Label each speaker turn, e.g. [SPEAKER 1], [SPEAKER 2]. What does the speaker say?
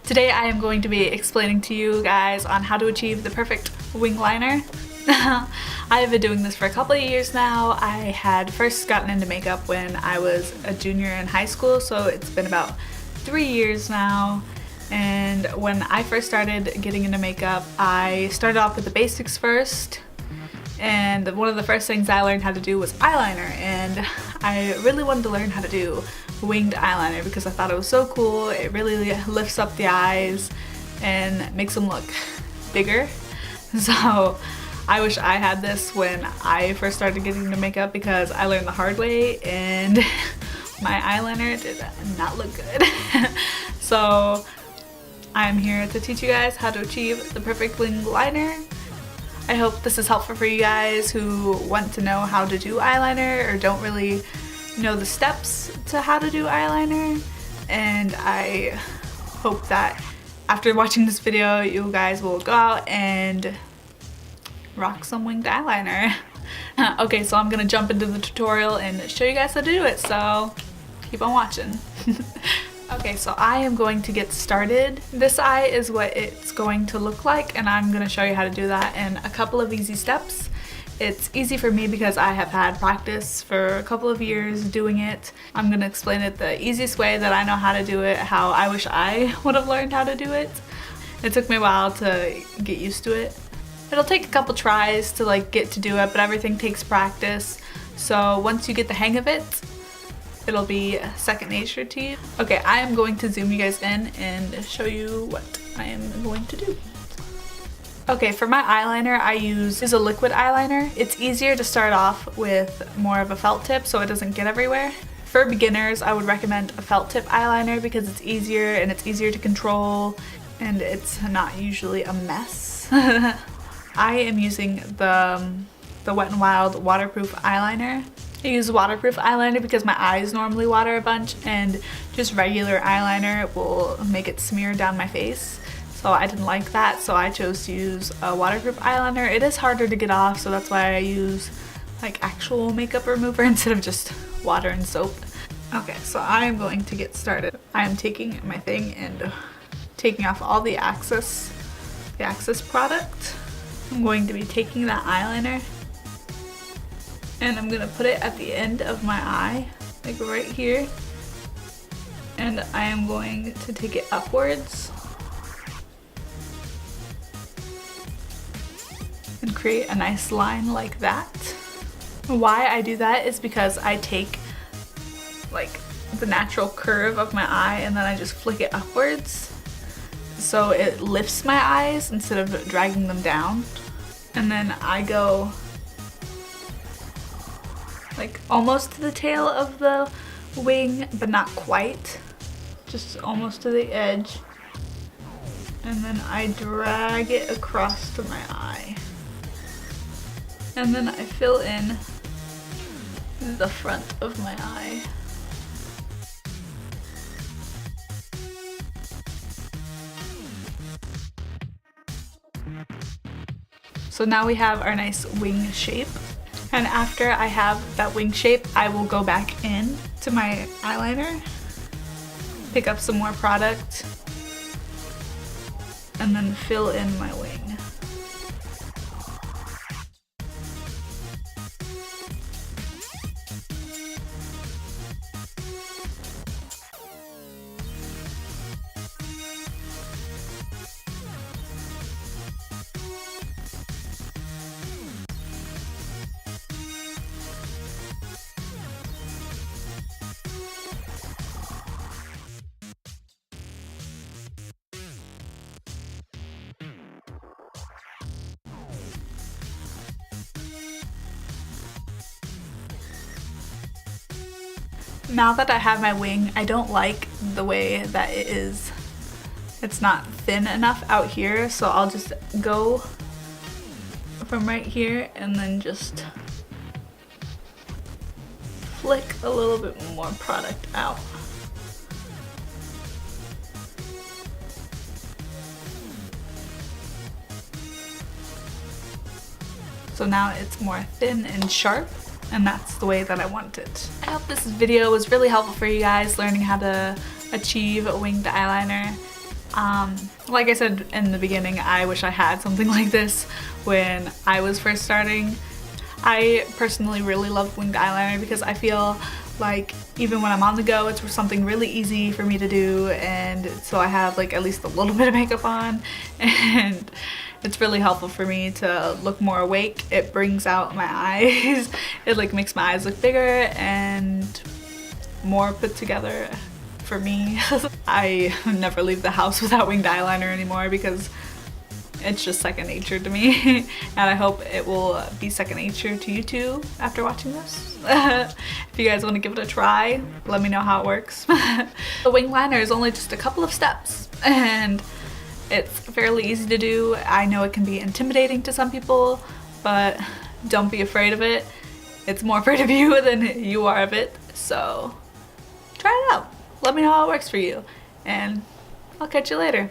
[SPEAKER 1] Today I am going to be explaining to you guys on how to achieve the perfect wing liner. I have been doing this for a couple of years now. I had first gotten into makeup when I was a junior in high school, so it's been about 3 years now. And when I first started getting into makeup, I started off with the basics first. And one of the first things I learned how to do was eyeliner, and I really wanted to learn how to do winged eyeliner because I thought it was so cool. It really lifts up the eyes and makes them look bigger. So I wish I had this when I first started getting into makeup because I learned the hard way and my eyeliner did not look good. So I'm here to teach you guys how to achieve the perfect wing liner. I hope this is helpful for you guys who want to know how to do eyeliner or don't really know the steps to how to do eyeliner. And I hope that after watching this video, you guys will go out and rock some winged eyeliner. Okay, so I'm gonna jump into the tutorial and show you guys how to do it, so keep on watching. Okay, so I am going to get started. This eye is what it's going to look like, and I'm going to show you how to do that in a couple of easy steps. It's easy for me because I have had practice for a couple of years doing it. I'm going to explain it the easiest way that I know how to do it, how I wish I would have learned how to do it. It took me a while to get used to it. It'll take a couple tries to get to do it, but everything takes practice. So once you get the hang of it, it'll be second nature to you. Okay, I am going to zoom you guys in and show you what I am going to do. Okay, for my eyeliner, I use a liquid eyeliner. It's easier to start off with more of a felt tip so it doesn't get everywhere. For beginners, I would recommend a felt tip eyeliner because it's easier and it's easier to control and it's not usually a mess. I am using the Wet n Wild waterproof eyeliner. I use waterproof eyeliner because my eyes normally water a bunch, and just regular eyeliner will make it smear down my face. So I didn't like that, so I chose to use a waterproof eyeliner. It is harder to get off, so that's why I use actual makeup remover instead of just water and soap. Okay, so I am going to get started. I am taking my thing and taking off all the Access product. I'm going to be taking that eyeliner and I'm gonna put it at the end of my eye, right here. And I am going to take it upwards and create a nice line like that. Why I do that is because I take the natural curve of my eye and then I just flick it upwards. So it lifts my eyes instead of dragging them down. And then I go almost to the tail of the wing, but not quite. Just almost to the edge. And then I drag it across to my eye. And then I fill in the front of my eye. So now we have our nice wing shape. And after I have that wing shape, I will go back in to my eyeliner, pick up some more product, and then fill in my wing. Now that I have my wing, I don't like the way that it is. It's not thin enough out here, so I'll just go from right here and then just flick a little bit more product out. So now it's more thin and sharp, and that's the way that I want it. I hope this video was really helpful for you guys learning how to achieve a winged eyeliner. Like I said in the beginning, I wish I had something like this when I was first starting. I personally really love winged eyeliner because I feel like even when I'm on the go, it's something really easy for me to do, and so I have like at least a little bit of makeup on, and it's really helpful for me to look more awake. It brings out my eyes. It like makes my eyes look bigger and more put together for me. I never leave the house without winged eyeliner anymore because it's just second nature to me. And I hope it will be second nature to you too after watching this. If you guys want to give it a try, let me know how it works. The wing liner is only just a couple of steps and it's fairly easy to do. I know it can be intimidating to some people, but don't be afraid of it. It's more afraid of you than you are of it. So try it out. Let me know how it works for you, and I'll catch you later.